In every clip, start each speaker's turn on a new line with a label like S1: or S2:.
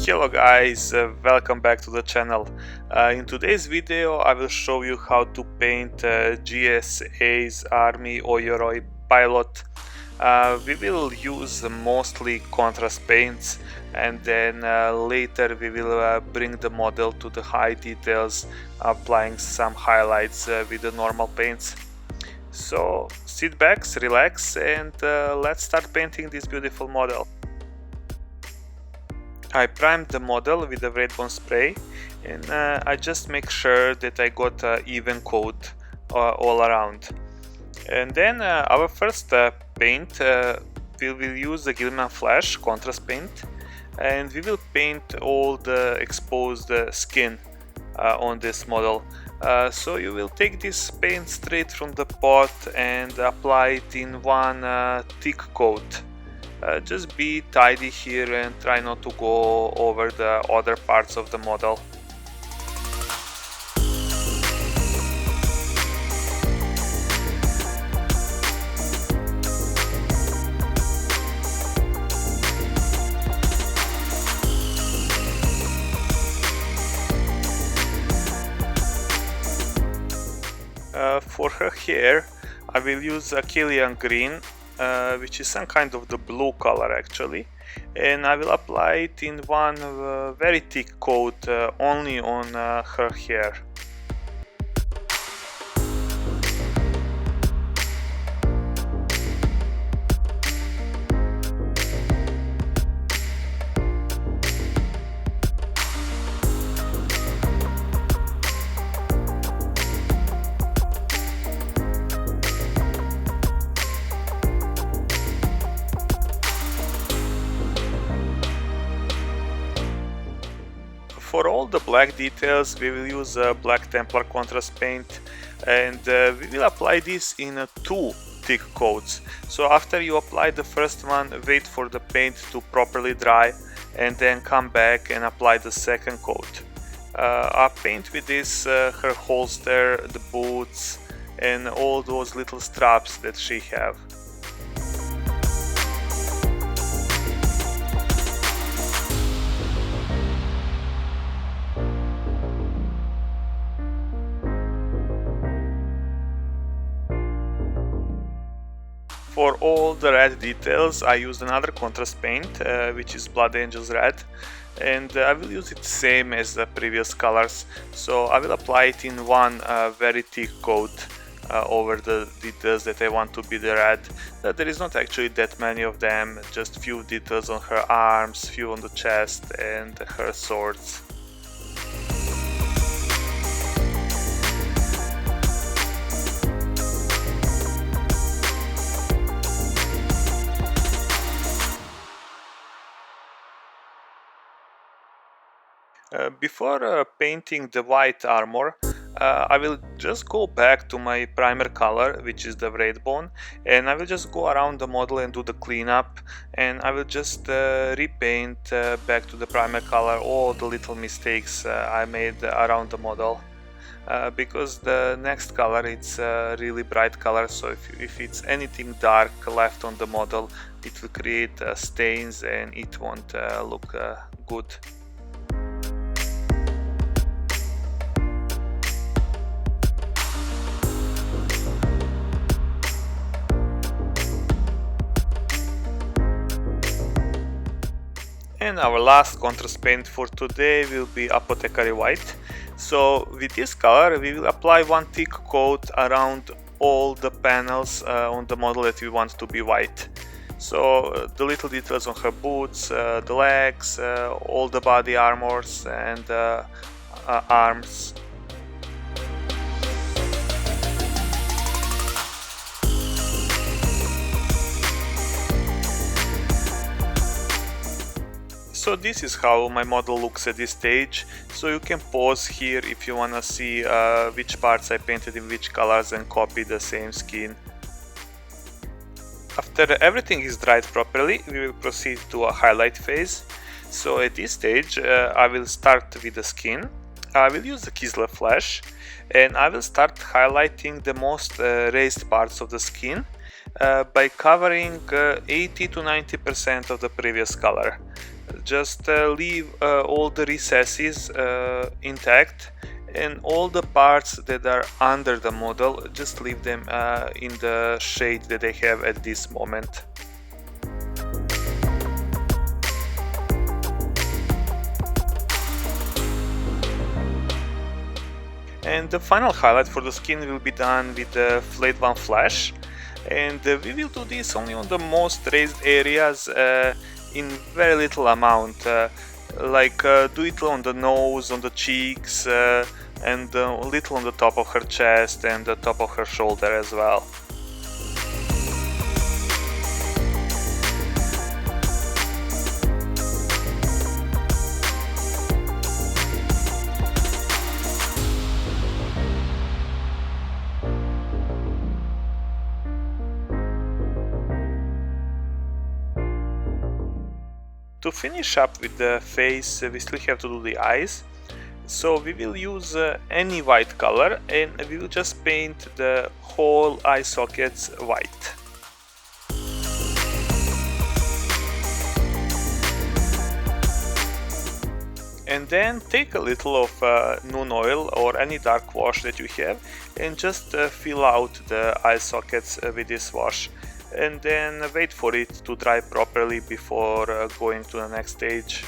S1: Hello guys, welcome back to the channel. In today's video I will show you how to paint JSA's O-Yoroi Pilot. We will use mostly contrast paints, and then later we will bring the model to the high details, applying some highlights with the normal paints. So sit back, relax, and let's start painting this beautiful model. I primed the model with the Wraithbone Spray, and I just make sure that I got even coat all around. And then our first paint, we will use the Guilliman Flesh contrast paint, and we will paint all the exposed skin on this model. So you will take this paint straight from the pot and apply it in one thick coat. Just be tidy here and try not to go over the other parts of the model. For her hair, I will use Akhelian green, which is some kind of the blue color actually, and I will apply it in one very thick coat only on her hair. For all the black details we will use black Templar contrast paint, and we will apply this in two thick coats. So after you apply the first one, wait for the paint to properly dry and then come back and apply the second coat. I paint with this her holster, the boots, and all those little straps that she have. For all the red details I used another contrast paint, which is Blood Angel's Red, and I will use it same as the previous colors. So I will apply it in one very thick coat over the details that I want to be the red. There is not actually that many of them, just few details on her arms, few on the chest and her swords. Before painting the white armor, I will just go back to my primer color, which is the Wraithbone, and I will just go around the model and do the cleanup, and I will just repaint back to the primer color all the little mistakes I made around the model. Because the next color, it's a really bright color, so if it's anything dark left on the model, it will create stains and it won't look good. And our last contrast paint for today will be Apothecary White. So with this color we will apply one thick coat around all the panels on the model that we want to be white. So the little details on her boots, the legs, all the body armors and arms. So this is how my model looks at this stage, so you can pause here if you wanna see which parts I painted in which colors and copy the same skin. After everything is dried properly, we will proceed to a highlight phase. So at this stage I will start with the skin. I will use the Kislev Flesh and I will start highlighting the most raised parts of the skin by covering 80 to 90% of the previous color. Just leave all the recesses intact, and all the parts that are under the model, just leave them in the shade that they have at this moment. And the final highlight for the skin will be done with the Flayed One Flesh, and we will do this only on the most raised areas in very little amount, do it on the nose, on the cheeks, and a little on the top of her chest and the top of her shoulder as well. To finish up with the face, we still have to do the eyes. So we will use any white color, and we will just paint the whole eye sockets white. And then take a little of Nuln Oil or any dark wash that you have, and just fill out the eye sockets with this wash. And then wait for it to dry properly before going to the next stage.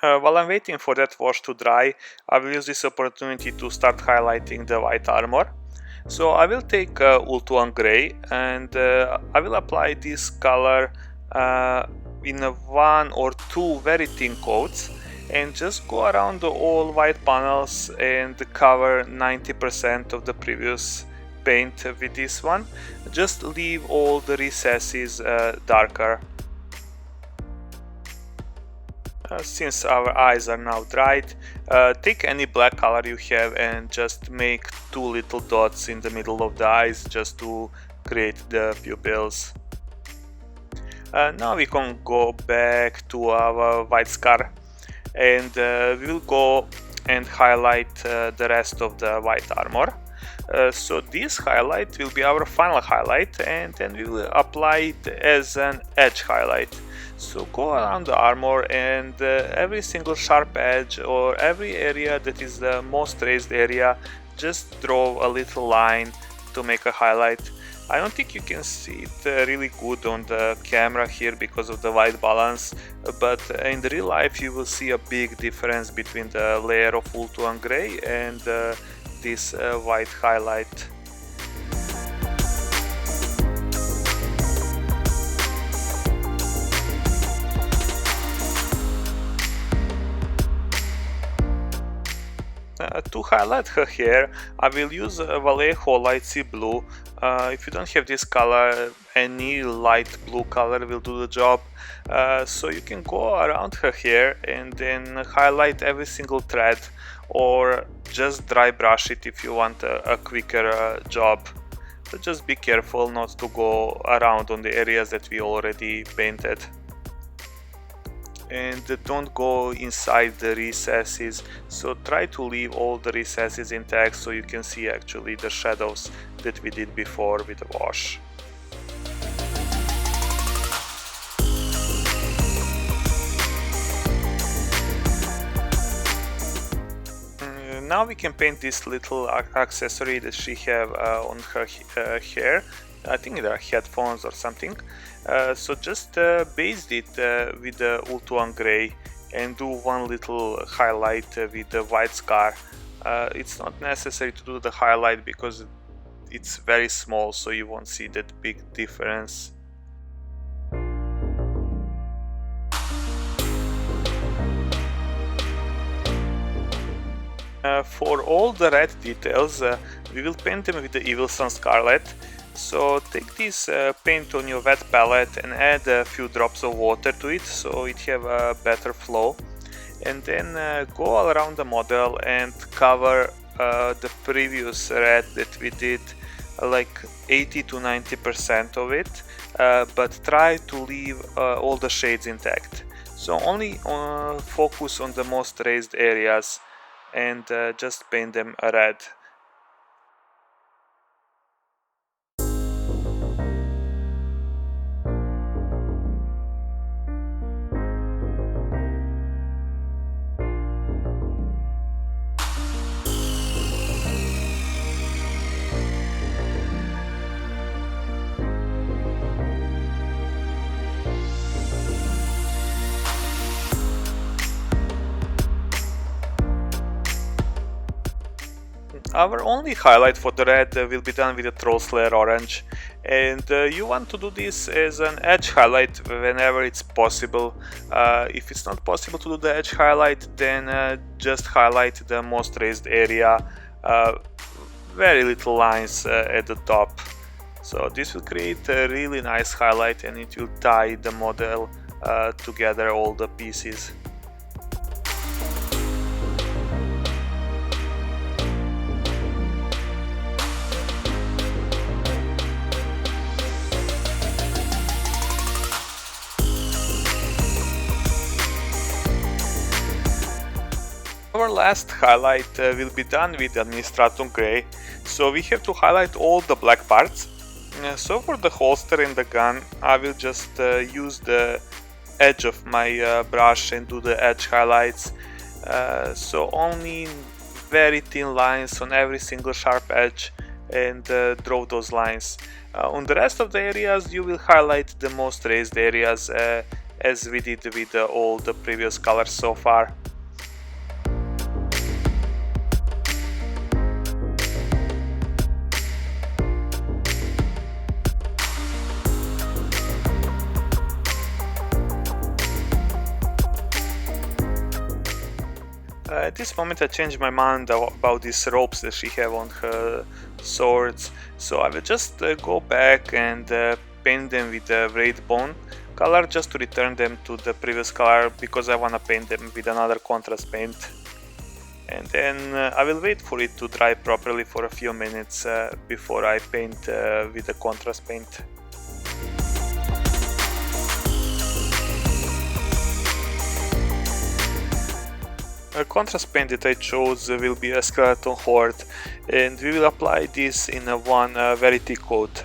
S1: While I'm waiting for that wash to dry, I will use this opportunity to start highlighting the white armor. So I will take Ulthuan Grey, and I will apply this color in one or two very thin coats, and just go around the all white panels and cover 90% of the previous paint with this one. Just leave all the recesses darker. Since our eyes are now dried, take any black color you have and just make two little dots in the middle of the eyes just to create the pupils. Now we can go back to our white scar, and we will go and highlight the rest of the white armor. So this highlight will be our final highlight, and then we will apply it as an edge highlight. So go around the armor, and every single sharp edge or every area that is the most raised area, just draw a little line to make a highlight. I don't think you can see it really good on the camera here because of the white balance, but in the real life you will see a big difference between the layer of Ulthuan Grey and this white highlight. To highlight her hair, I will use Vallejo light sea blue. If you don't have this color, any light blue color will do the job. So you can go around her hair and then highlight every single thread, or just dry brush it if you want a quicker job. So just be careful not to go around on the areas that we already painted. And don't go inside the recesses, so try to leave all the recesses intact so you can see actually the shadows that we did before with the wash. Now we can paint this little accessory that she have on her hair. I think they are headphones or something. So just base it with the Ulthuan Grey and do one little highlight with the white scar. It's not necessary to do the highlight because it's very small, so you won't see that big difference. For all the red details, we will paint them with the Evil Sun Scarlet. So take this paint on your wet palette and add a few drops of water to it so it have a better flow, and then go all around the model and cover the previous red that we did, like 80 to 90% of it, but try to leave all the shades intact. So only focus on the most raised areas and just paint them red. Our only highlight for the red will be done with the Troll Slayer orange, and you want to do this as an edge highlight whenever it's possible. If it's not possible to do the edge highlight, then just highlight the most raised area, very little lines at the top. So this will create a really nice highlight and it will tie the model together, all the pieces. Our last highlight will be done with Administratum Grey, so we have to highlight all the black parts. So for the holster and the gun, I will just use the edge of my brush and do the edge highlights. So only very thin lines on every single sharp edge, and draw those lines. On the rest of the areas you will highlight the most raised areas, as we did with all the previous colors so far. At this moment I changed my mind about these ropes that she have on her swords, so I will just go back and paint them with the Wraithbone color just to return them to the previous color, because I want to paint them with another contrast paint. And then I will wait for it to dry properly for a few minutes before I paint with the contrast paint. A contrast paint that I chose will be a Skeleton Horde, and we will apply this in one very thick coat.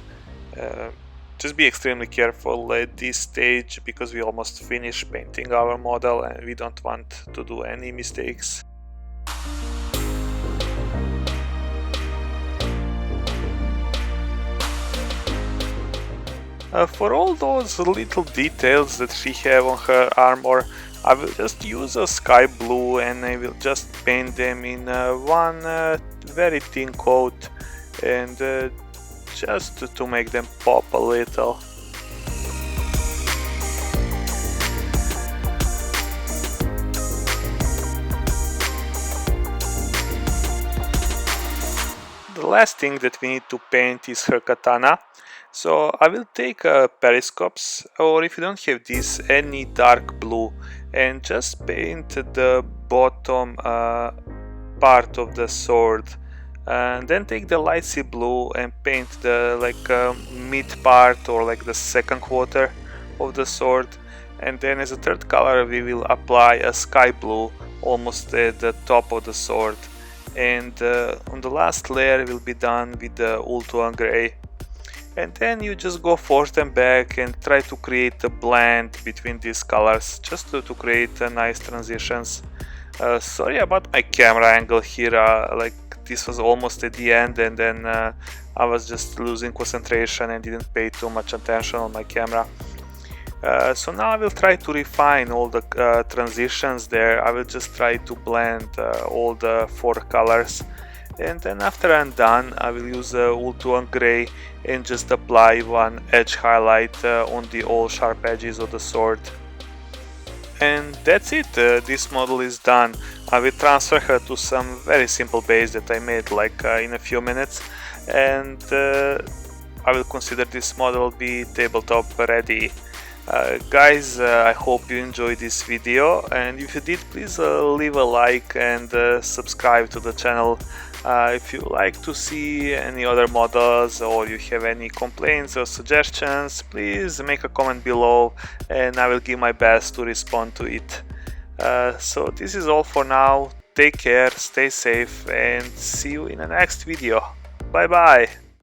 S1: Just be extremely careful at this stage, because we almost finished painting our model and we don't want to do any mistakes. For all those little details that she have on her armor, I will just use a sky blue and I will just paint them in one very thin coat, and just to make them pop a little. The last thing that we need to paint is her katana. So I will take Periscopes, or if you don't have this, any dark blue, and just paint the bottom part of the sword. And then take the light sea blue and paint the mid part, or like the second quarter of the sword. And then as a third color we will apply a sky blue almost at the top of the sword. And on the last layer will be done with the Ulthuan Grey. And then you just go forth and back and try to create a blend between these colors, just to create nice transitions. Sorry about my camera angle here, this was almost at the end, and then I was just losing concentration and didn't pay too much attention on my camera. So now I will try to refine all the transitions there. I will just try to blend all the four colors. And then after I'm done, I will use Ulthuan Grey and just apply one edge highlight on the all sharp edges of the sword. And that's it, this model is done. I will transfer her to some very simple base that I made in a few minutes, and I will consider this model be tabletop ready. Guys, I hope you enjoyed this video, and if you did, please leave a like and subscribe to the channel. If you like to see any other models, or you have any complaints or suggestions, please make a comment below and I will give my best to respond to it. So this is all for now. Take care, stay safe, and see you in the next video. Bye bye!